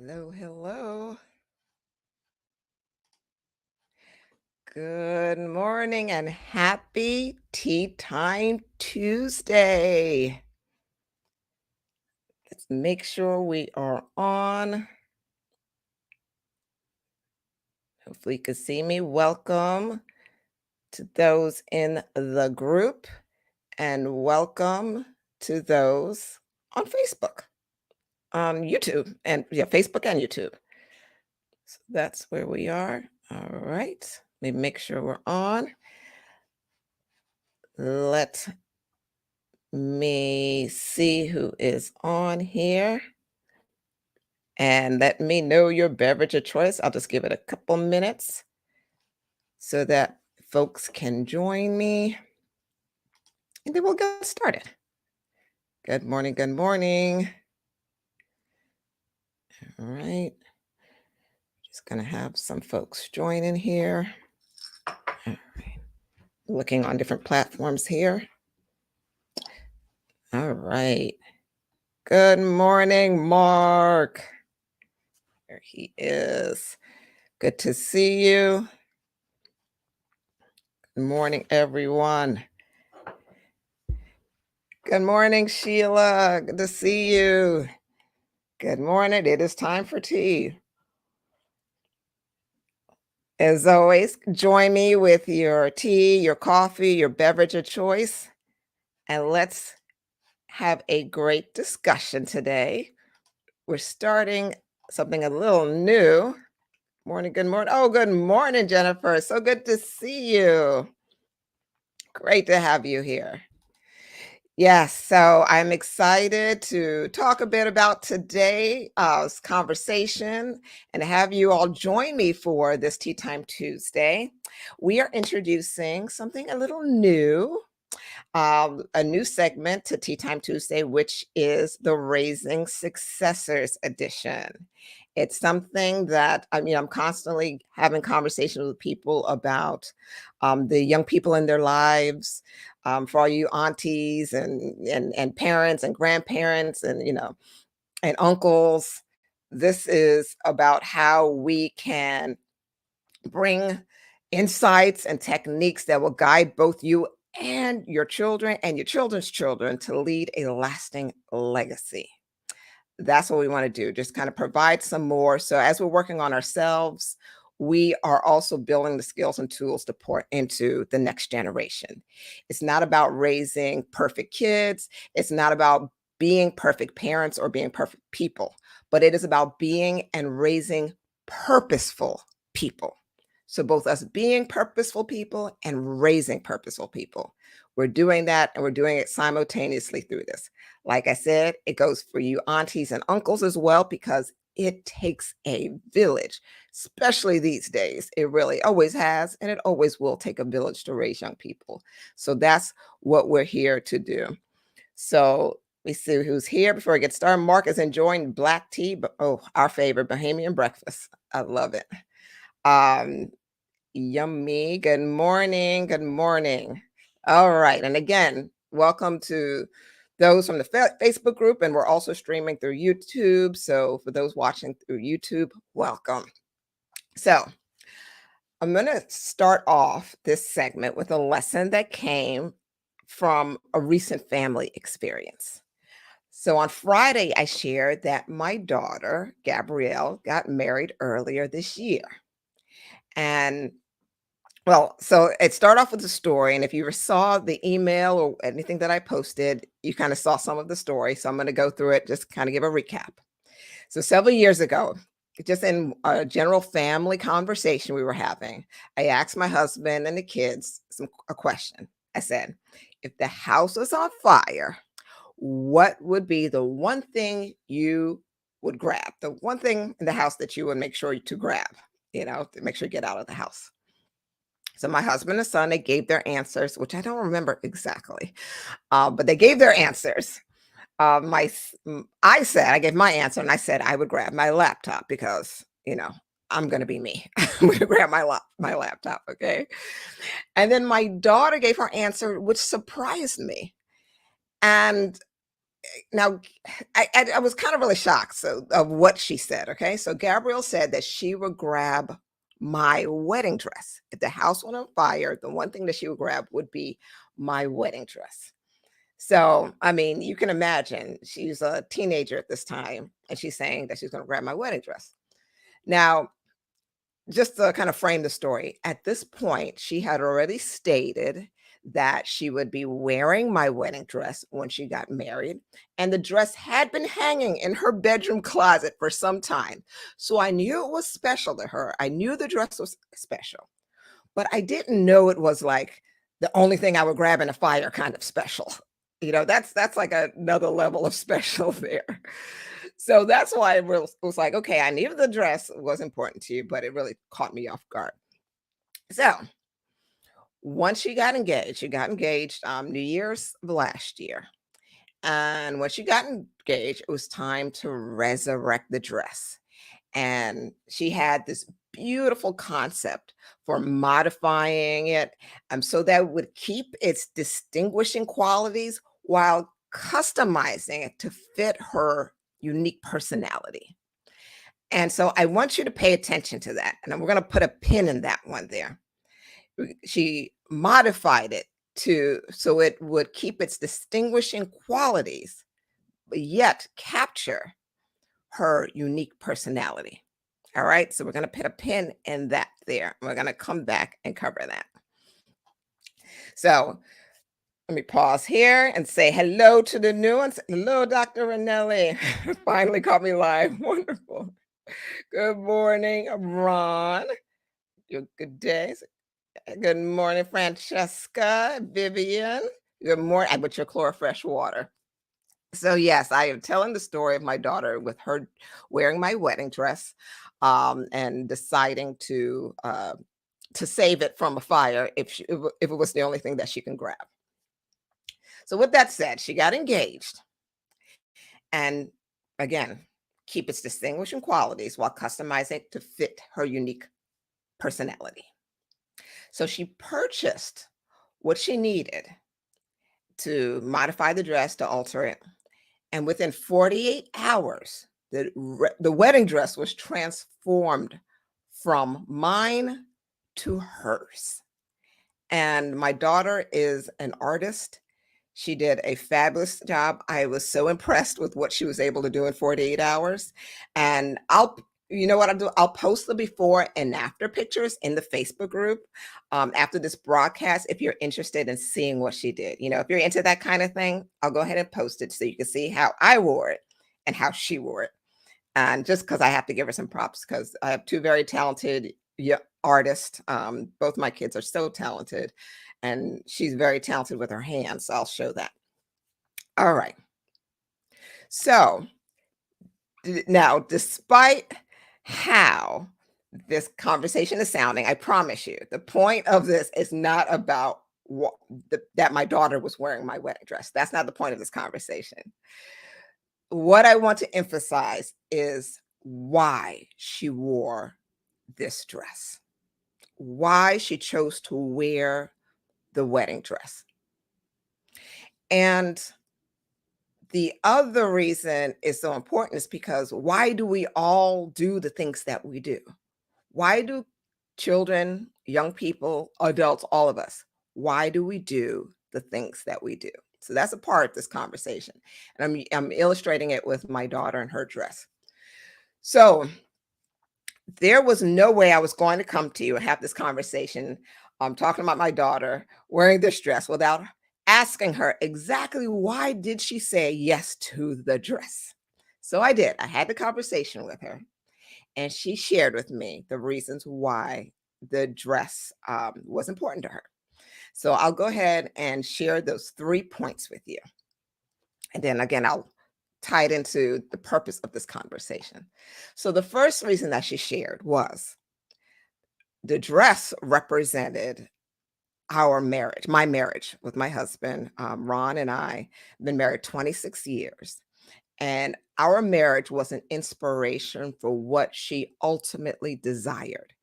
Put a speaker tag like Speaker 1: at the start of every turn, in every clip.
Speaker 1: Hello, hello. Good morning and happy Tea Time Tuesday. Let's make sure we are on. Hopefully, you can see me. Welcome to those in the group, and welcome to those on Facebook, on YouTube, and Facebook and YouTube. So that's where we are. All right. Let me make sure we're on. Let me see who is on here and let me know your beverage of choice. I'll just give it a couple minutes so that folks can join me and then we'll get started. Good morning. Good morning. All right. Just going to have some folks join in here. All right. Looking on different platforms here. All right. Good morning, Mark. There he is. Good to see you. Good morning, everyone. Good morning, Sheila. Good to see you. Good morning. It is time for tea. As always, join me with your tea, your coffee, your beverage of choice, and let's have a great discussion today. We're starting something a little new. Morning, good morning. Oh, good morning, Jennifer. So good to see you. Great to have you here. Yes, so I'm excited to talk a bit about today's conversation and have you all join me for this Tea Time Tuesday. We are introducing something a little new, a new segment to Tea Time Tuesday, which is the Raising Successors Edition. It's something that I'm constantly having conversations with people about the young people in their lives, for all you aunties and parents and grandparents and uncles. This is about how we can bring insights and techniques that will guide both you and your children and your children's children to lead a lasting legacy. That's what we want to do, just kind of provide some more. So as we're working on ourselves, we are also building the skills and tools to pour into the next generation. It's not about raising perfect kids. It's not about being perfect parents or being perfect people, but it is about being and raising purposeful people. So both us being purposeful people and raising purposeful people. We're doing that and we're doing it simultaneously through this. Like I said, it goes for you aunties and uncles as well, because it takes a village, especially these days. It really always has, and it always will take a village to raise young people. So that's what we're here to do. So we see who's here before I get started. Mark is enjoying black tea, but our favorite Bahamian breakfast. I love it. Yummy. Good morning. Good morning. All right. And again, welcome to those from the Facebook group. And we're also streaming through YouTube. So for those watching through YouTube, welcome. So I'm going to start off this segment with a lesson that came from a recent family experience. So on Friday, I shared that my daughter, Gabrielle, got married earlier this year. And well, so it started off with the story, and if you saw the email or anything that I posted, you kind of saw some of the story. So I'm going to go through it, just kind of give a recap. So several years ago, just in a general family conversation we were having, I asked my husband and the kids a question. I said, if the house was on fire, what would be the one thing you would grab? The one thing in the house that you would make sure to grab, to make sure you get out of the house. So my husband and son, they gave their answers, which I don't remember exactly, but they gave their answers. I gave my answer, and I said I would grab my laptop because I'm going to be me. I'm going to grab my laptop, okay? And then my daughter gave her answer, which surprised me, and Now, I was kind of really shocked of what she said. Okay, so Gabrielle said that she would grab my wedding dress if the house went on fire. The one thing that she would grab would be my wedding dress. So, I mean, you can imagine she's a teenager at this time, and she's saying that she's going to grab my wedding dress. Now, just to kind of frame the story, at this point, she had already stated that she would be wearing my wedding dress when she got married, and the dress had been hanging in her bedroom closet for some time. So I knew it was special to her. I knew the dress was special, but I didn't know it was like the only thing I would grab in a fire kind of special. That's like another level of special there. So that's why it was like, okay, I knew the dress was important to you, but it really caught me off guard. So once she got engaged New Year's of last year. And when she got engaged, it was time to resurrect the dress. And she had this beautiful concept for modifying it so that it would keep its distinguishing qualities while customizing it to fit her unique personality. And so I want you to pay attention to that. And we're going to put a pin in that one there. She modified it to so it would keep its distinguishing qualities, but yet capture her unique personality. All right, so we're going to put a pin in that there. We're going to come back and cover that. So let me pause here and say hello to the new ones. Hello, Dr. Ranelli. Finally caught me live. Wonderful. Good morning, Ron. Your good day. Good morning, Francesca, Vivian. Good morning. I put your Chlorofresh water. So yes, I am telling the story of my daughter with her wearing my wedding dress, and deciding to save it from a fire if it was the only thing that she can grab. So with that said, she got engaged, and again, keep its distinguishing qualities while customizing it to fit her unique personality. So she purchased what she needed to modify the dress to alter it. And within 48 hours, the wedding dress was transformed from mine to hers. And my daughter is an artist. She did a fabulous job. I was so impressed with what she was able to do in 48 hours. And you know what I'll do? I'll post the before and after pictures in the Facebook group after this broadcast if you're interested in seeing what she did. If you're into that kind of thing, I'll go ahead and post it so you can see how I wore it and how she wore it. And just because I have to give her some props because I have two very talented artists. Both my kids are so talented, and she's very talented with her hands. So I'll show that. All right. So now, despite how this conversation is sounding, I promise you, the point of this is not about that my daughter was wearing my wedding dress. That's not the point of this conversation. What I want to emphasize is why she wore this dress, why she chose to wear the wedding dress. And the other reason it's so important is because why do we all do the things that we do? Why do children, young people, adults, all of us, why do we do the things that we do? So that's a part of this conversation. And I'm illustrating it with my daughter and her dress. So there was no way I was going to come to you and have this conversation talking about my daughter wearing this dress without asking her exactly why did she say yes to the dress. So I did. I had the conversation with her, and she shared with me the reasons why the dress was important to her. So I'll go ahead and share those 3 points with you. And then again, I'll tie it into the purpose of this conversation. So the first reason that she shared was the dress represented our marriage, my marriage with my husband. Ron and I have been married 26 years. And our marriage was an inspiration for what she ultimately desired.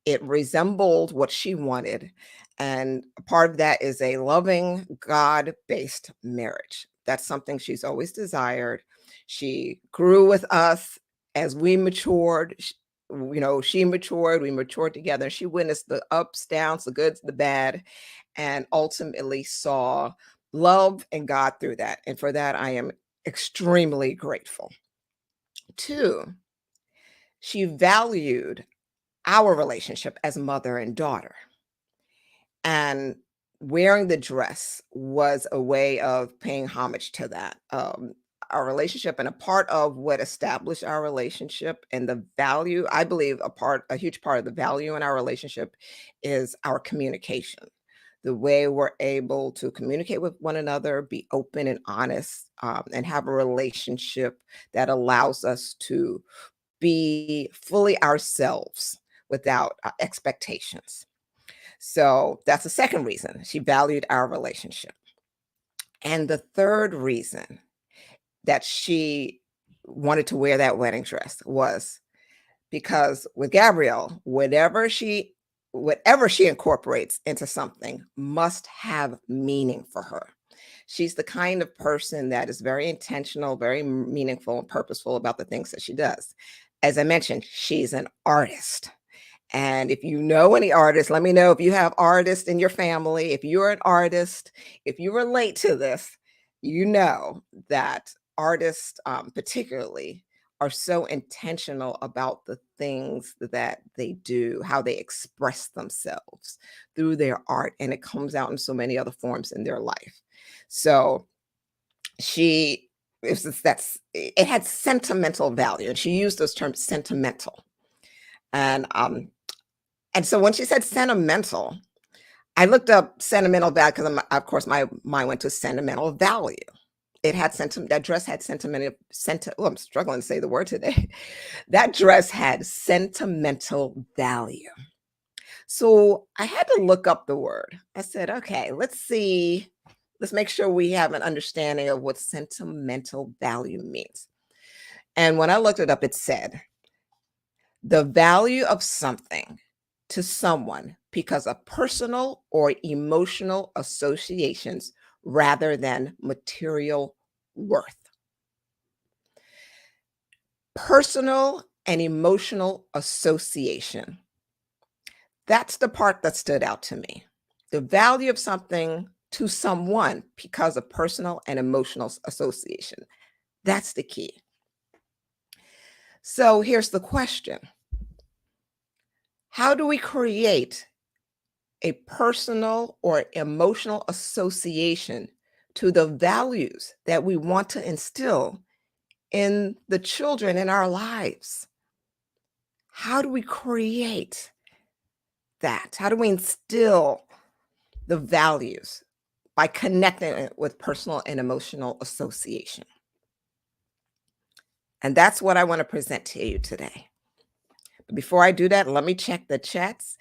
Speaker 1: It resembled what she wanted. And part of that is a loving, God based marriage. That's something she's always desired. She grew with us as we matured. She matured, we matured together. She witnessed the ups, downs, the goods, the bad, and ultimately saw love and God through that. And for that, I am extremely grateful. Two, she valued our relationship as mother and daughter. And wearing the dress was a way of paying homage to that. Our relationship, and a part of what established our relationship and the value, I believe a huge part of the value in our relationship is our communication. The way we're able to communicate with one another, be open and honest, and have a relationship that allows us to be fully ourselves without expectations. So that's the second reason she valued our relationship. And the third reason that she wanted to wear that wedding dress was because with Gabrielle, whatever she incorporates into something must have meaning for her. She's the kind of person that is very intentional, very meaningful and purposeful about the things that she does. As I mentioned, she's an artist. And if you know any artists, let me know if you have artists in your family. If you're an artist, if you relate to this, you know that artists, particularly, are so intentional about the things that they do, how they express themselves through their art, and it comes out in so many other forms in their life. So she, it had sentimental value, and she used those terms sentimental. And so when she said sentimental, I looked up sentimental value because, of course, my mind went to sentimental value. It had that dress had I'm struggling to say the word today. That dress had sentimental value. So I had to look up the word. I said, okay, let's see. Let's make sure we have an understanding of what sentimental value means. And when I looked it up, it said, the value of something to someone because of personal or emotional associations rather than material worth. Personal and emotional association. That's the part that stood out to me. The value of something to someone because of personal and emotional association. That's the key. So here's the question. How do we create a personal or emotional association to the values that we want to instill in the children in our lives? How do we create that? How do we instill the values by connecting it with personal and emotional association? And that's what I want to present to you today. But before I do that, let me check the chats.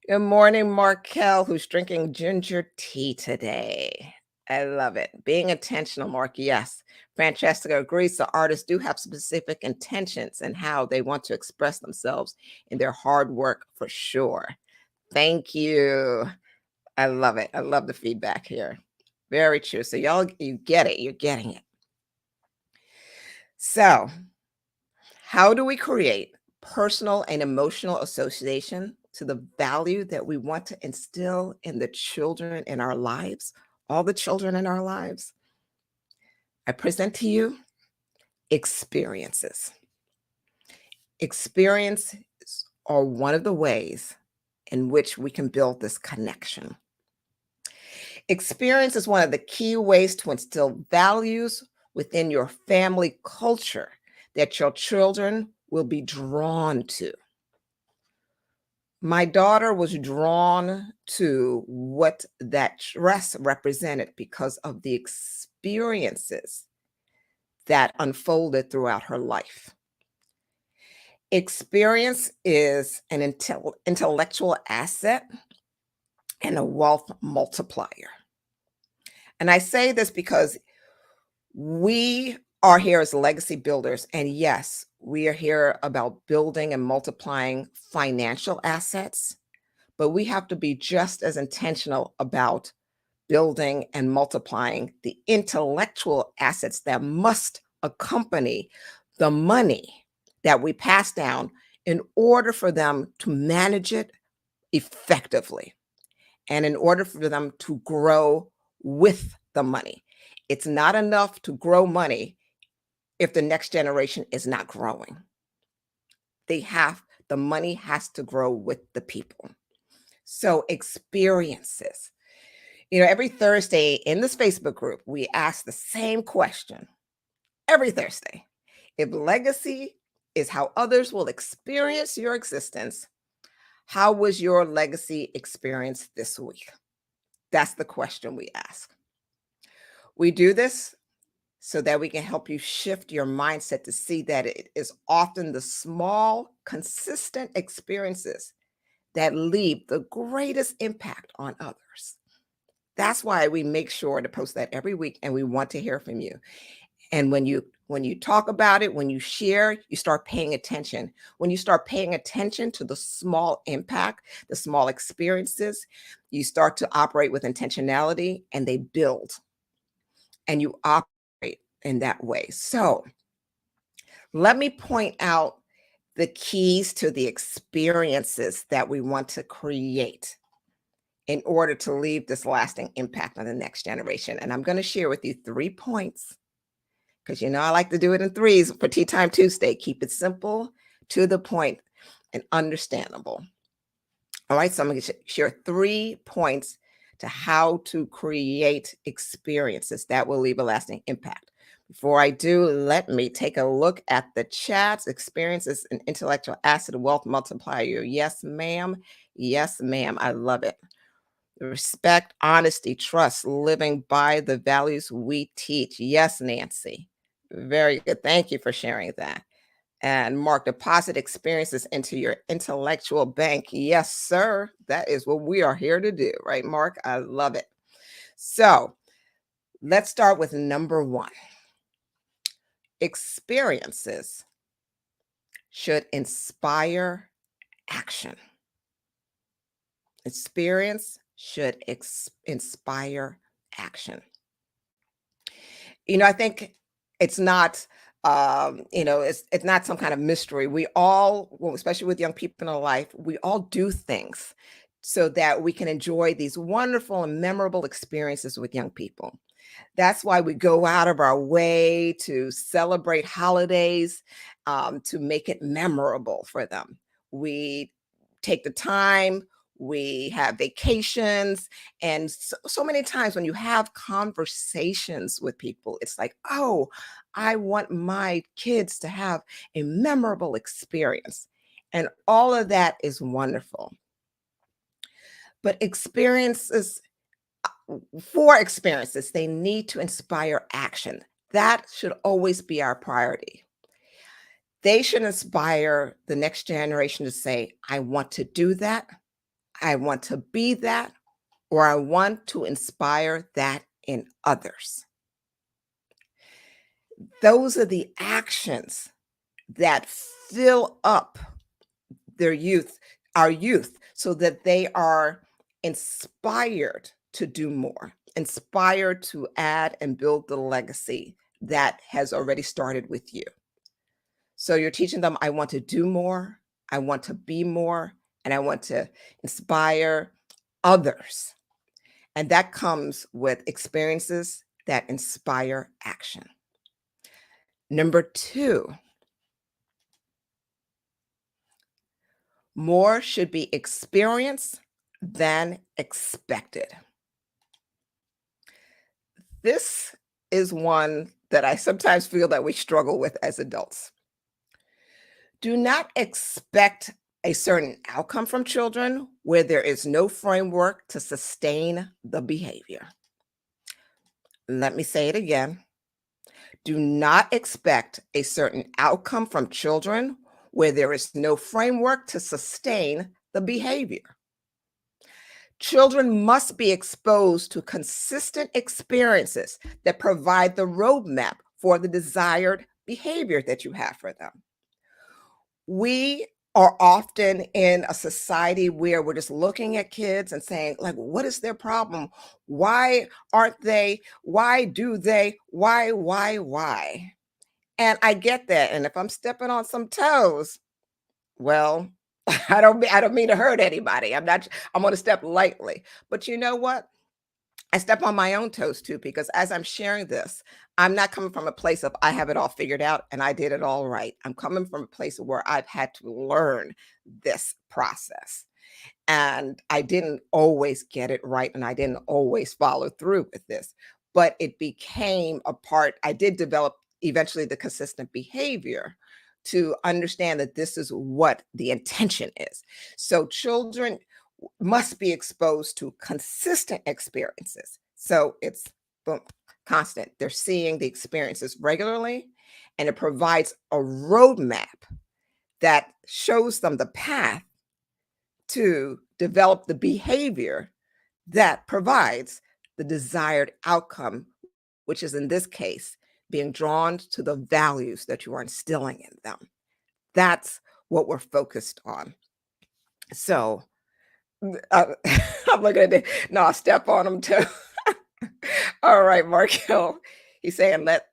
Speaker 1: Good morning, Markel, who's drinking ginger tea today. I love it. Being intentional, Mark. Yes. Francesca agrees the artists do have specific intentions and how they want to express themselves in their hard work for sure. Thank you. I love it. I love the feedback here. Very true. So y'all, you get it. You're getting it. So how do we create personal and emotional association to the value that we want to instill in the children in our lives, all the children in our lives? I present to you experiences. Experiences are one of the ways in which we can build this connection. Experience is one of the key ways to instill values within your family culture that your children will be drawn to. My daughter was drawn to what that dress represented because of the experiences that unfolded throughout her life. Experience is an intellectual asset and a wealth multiplier. And I say this because we are here as legacy builders. And yes, we are here about building and multiplying financial assets, but we have to be just as intentional about building and multiplying the intellectual assets that must accompany the money that we pass down in order for them to manage it effectively and in order for them to grow with the money. It's not enough to grow money if the next generation is not growing. The money has to grow with the people. So experiences. Every Thursday in this Facebook group, we ask the same question every Thursday. If legacy is how others will experience your existence, how was your legacy experience this week? That's the question we ask. We do this so that we can help you shift your mindset to see that it is often the small, consistent experiences that leave the greatest impact on others. That's why we make sure to post that every week, and we want to hear from you. And when you talk about it, when you share, you start paying attention. When you start paying attention to the small impact, the small experiences, you start to operate with intentionality, and they build, and you operate in that way. So let me point out the keys to the experiences that we want to create in order to leave this lasting impact on the next generation. And I'm going to share with you 3 points because I like to do it in threes for Tea Time Tuesday. Keep it simple, to the point, and understandable. All right, so I'm going to share 3 points to how to create experiences that will leave a lasting impact. Before I do, let me take a look at the chats. Experiences an intellectual asset, wealth multiplier. Yes, ma'am. Yes, ma'am. I love it. Respect, honesty, trust, living by the values we teach. Yes, Nancy. Very good. Thank you for sharing that. And Mark, deposit experiences into your intellectual bank. Yes, sir. That is what we are here to do, right, Mark? I love it. So let's start with number 1. Experiences should inspire action. Experience should inspire action. I think it's not, it's not some kind of mystery. We all, well, especially with young people in our life, we all do things so that we can enjoy these wonderful and memorable experiences with young people. That's why we go out of our way to celebrate holidays, to make it memorable for them. We take the time, we have vacations, and so many times when you have conversations with people, it's like, oh, I want my kids to have a memorable experience. And all of that is wonderful. But experiences, they need to inspire action. That should always be our priority. They should inspire the next generation to say, I want to do that, I want to be that, or I want to inspire that in others. Those are the actions that fill up our youth, so that they are inspired to do more, inspired to add and build the legacy that has already started with you. So you're teaching them, I want to do more, I want to be more, and I want to inspire others. And that comes with experiences that inspire action. Number 2, more should be experienced than expected. This is one that I sometimes feel that we struggle with as adults. Do not expect a certain outcome from children where there is no framework to sustain the behavior. Let me say it again. Do not expect a certain outcome from children where there is no framework to sustain the behavior. Children must be exposed to consistent experiences that provide the roadmap for the desired behavior that you have for them. We are often in a society where we're just looking at kids and saying, like, what is their problem? Why aren't they? Why do they? Why? And I get that. And if I'm stepping on some toes, well, I don't mean to hurt anybody. I'm gonna step lightly. But you know what? I step on my own toes too, because as I'm sharing this, I'm not coming from a place of I have it all figured out and I did it all right. I'm coming from a place where I've had to learn this process. And I didn't always get it right and I didn't always follow through with this, but it became a part. I did develop eventually the consistent behavior to understand that this is what the intention is. So children must be exposed to consistent experiences. So it's boom, constant. They're seeing the experiences regularly, and it provides a roadmap that shows them the path to develop the behavior that provides the desired outcome, which is in this case, being drawn to the values that you are instilling in them. That's what we're focused on. So, I'm looking at it. No, I step on them too. All right, Mark Hill. He's saying, let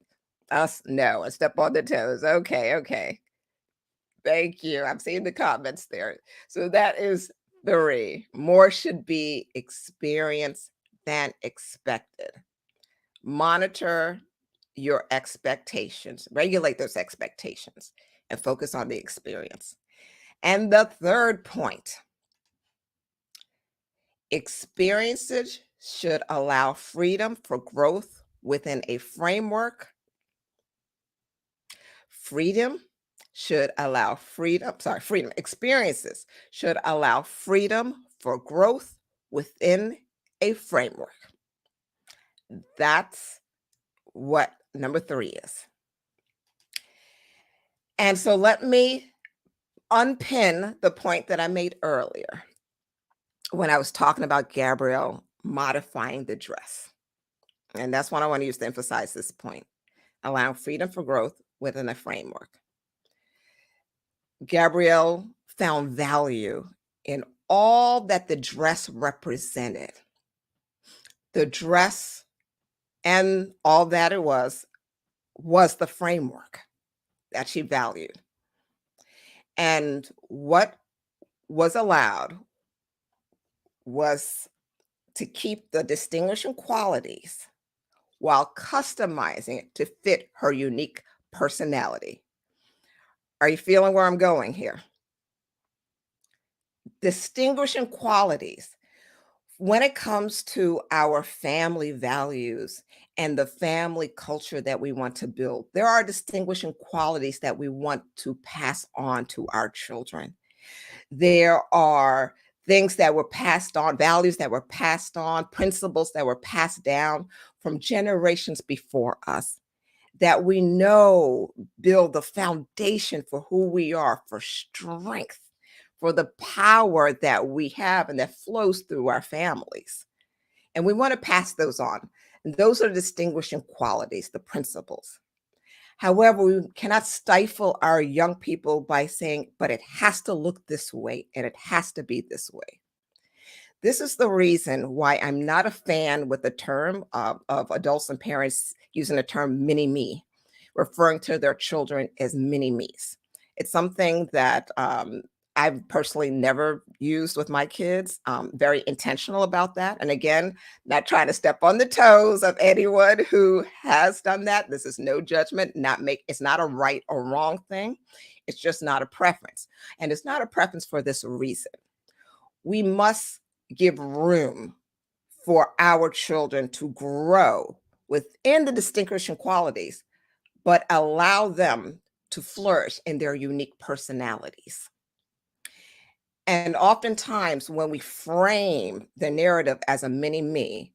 Speaker 1: us know and step on the toes. Okay. Thank you. I'm seeing the comments there. So that is 3. More should be experienced than expected. Monitor your expectations, regulate those expectations, and focus on the experience. And the third point, experiences should allow freedom for growth within a framework. Freedom should allow freedom, sorry, freedom. Experiences should allow freedom for growth within a framework. That's what number 3 is. And so let me unpin the point that I made earlier when I was talking about Gabrielle modifying the dress. And that's what I want to use to emphasize this point, allowing freedom for growth within a framework. Gabrielle found value in all that the dress represented. The dress and all that it was the framework that she valued. And what was allowed was to keep the distinguishing qualities while customizing it to fit her unique personality. Are you feeling where I'm going here? Distinguishing qualities. When it comes to our family values and the family culture that we want to build, there are distinguishing qualities that we want to pass on to our children. There are things that were passed on, values that were passed on, principles that were passed down from generations before us that we know build the foundation for who we are, for strength, for the power that we have and that flows through our families. And we want to pass those on. And those are the distinguishing qualities, the principles. However, we cannot stifle our young people by saying, but it has to look this way and it has to be this way. This is the reason why I'm not a fan with the term of adults and parents using the term mini me, referring to their children as mini me's. It's something that I've personally never used with my kids. Very intentional about that. And again, not trying to step on the toes of anyone who has done that. This is no judgment, it's not a right or wrong thing. It's just not a preference. And it's not a preference for this reason. We must give room for our children to grow within the distinguishing qualities, but allow them to flourish in their unique personalities. And oftentimes, when we frame the narrative as a mini me,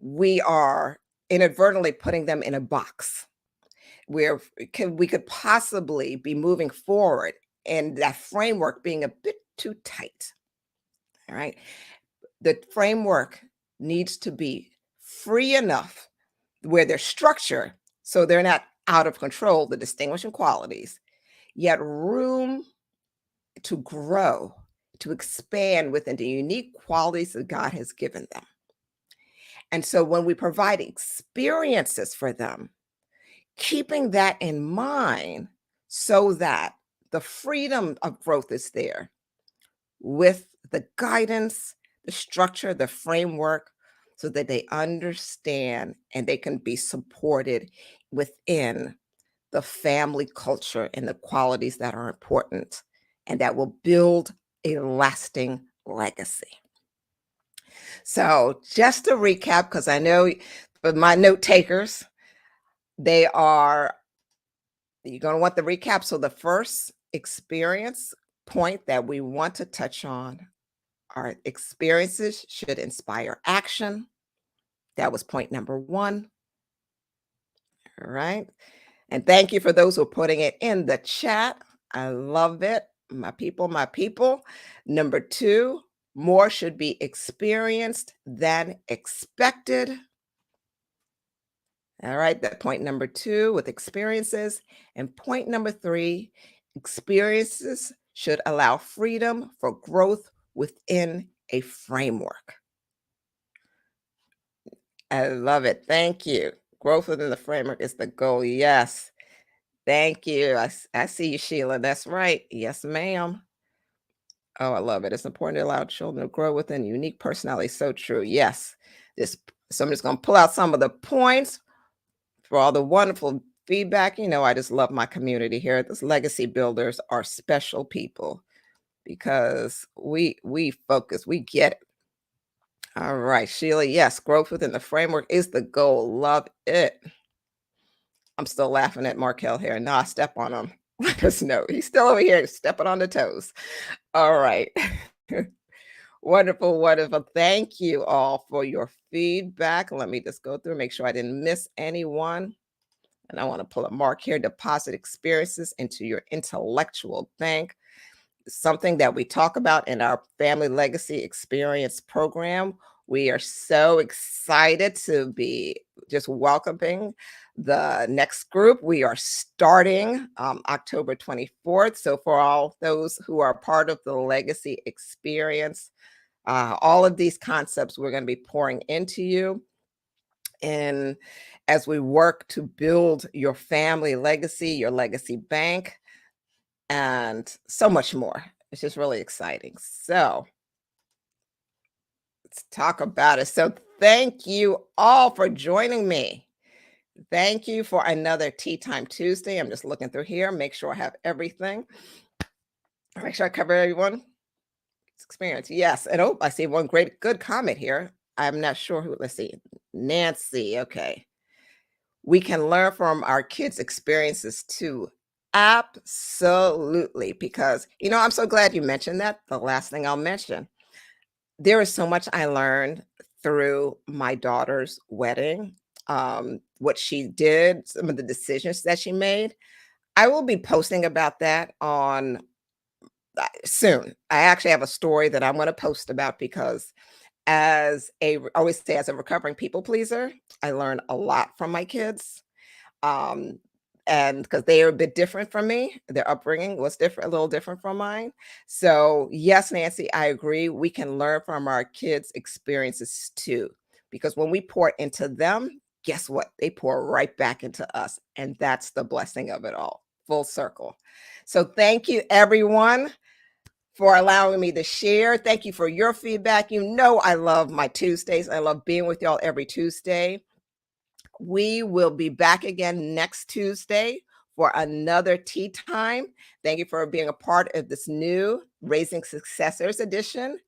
Speaker 1: we are inadvertently putting them in a box where we could possibly be moving forward and that framework being a bit too tight. All right. The framework needs to be free enough where there's structure so they're not out of control, the distinguishing qualities, yet room to grow, to expand within the unique qualities that God has given them. And so when we provide experiences for them, keeping that in mind so that the freedom of growth is there with the guidance, the structure, the framework, so that they understand and they can be supported within the family culture and the qualities that are important and that will build a lasting legacy. So, just to recap, because I know for my note takers, they are, you're going to want the recap. So, the first experience point that we want to touch on are experiences should inspire action. That was point number one. All right. And thank you for those who are putting it in the chat. I love it. My people, my people. Number two, more should be experienced than expected. All right, that point number two with experiences. And point number three, experiences should allow freedom for growth within a framework. I love it. Thank you. Growth within the framework is the goal. Yes. Thank you. I see you, Sheila. That's right. Yes, ma'am. Oh, I love it. It's important to allow children to grow within unique personality. So true. Yes. This so I'm just gonna pull out some of the points for all the wonderful feedback. I just love my community here. This legacy builders are special people because we focus, we get it. All right, Sheila. Yes, growth within the framework is the goal. Love it. I'm still laughing at Markel here. Nah, step on him. Let us know. He's still over here stepping on the toes. All right. Wonderful, wonderful. Thank you all for your feedback. Let me just go through, make sure I didn't miss anyone. And I want to pull a mark here, deposit experiences into your intellectual bank. Something that we talk about in our Family Legacy Experience program. We are so excited to be just welcoming the next group. We are starting October 24th. So, for all those who are part of the Legacy Experience, all of these concepts we're going to be pouring into you. And as we work to build your family legacy, your legacy bank, and so much more. It's just really exciting. So let's talk about it. So thank you all for joining me. Thank you for another Tea Time Tuesday. I'm just looking through here, make sure I have everything. Make sure I cover everyone. Experience. Yes. And oh, I see one good comment here. I'm not sure who, let's see. Nancy. Okay. We can learn from our kids' experiences too. Absolutely. Because, I'm so glad you mentioned that. The last thing I'll mention, there is so much I learned through my daughter's wedding, what she did, some of the decisions that she made. I will be posting about that on soon. I actually have a story that I'm going to post about because I always say as a recovering people pleaser, I learn a lot from my kids. Um, and because they are a bit different from me, their upbringing was different, a little different from mine. So, yes, Nancy, I agree. We can learn from our kids' experiences too, because when we pour into them, guess what? They pour right back into us. And that's the blessing of it all, full circle. So, thank you, everyone, for allowing me to share. Thank you for your feedback. I love my Tuesdays. I love being with y'all every Tuesday. We will be back again next Tuesday for another tea time. Thank you for being a part of this new Raising Successors edition.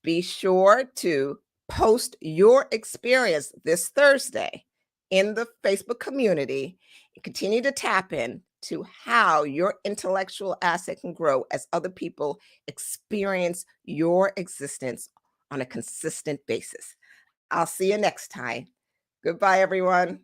Speaker 1: Be sure to post your experience this Thursday in the Facebook community and continue to tap in to how your intellectual asset can grow as other people experience your existence on a consistent basis. I'll see you next time. Goodbye, everyone.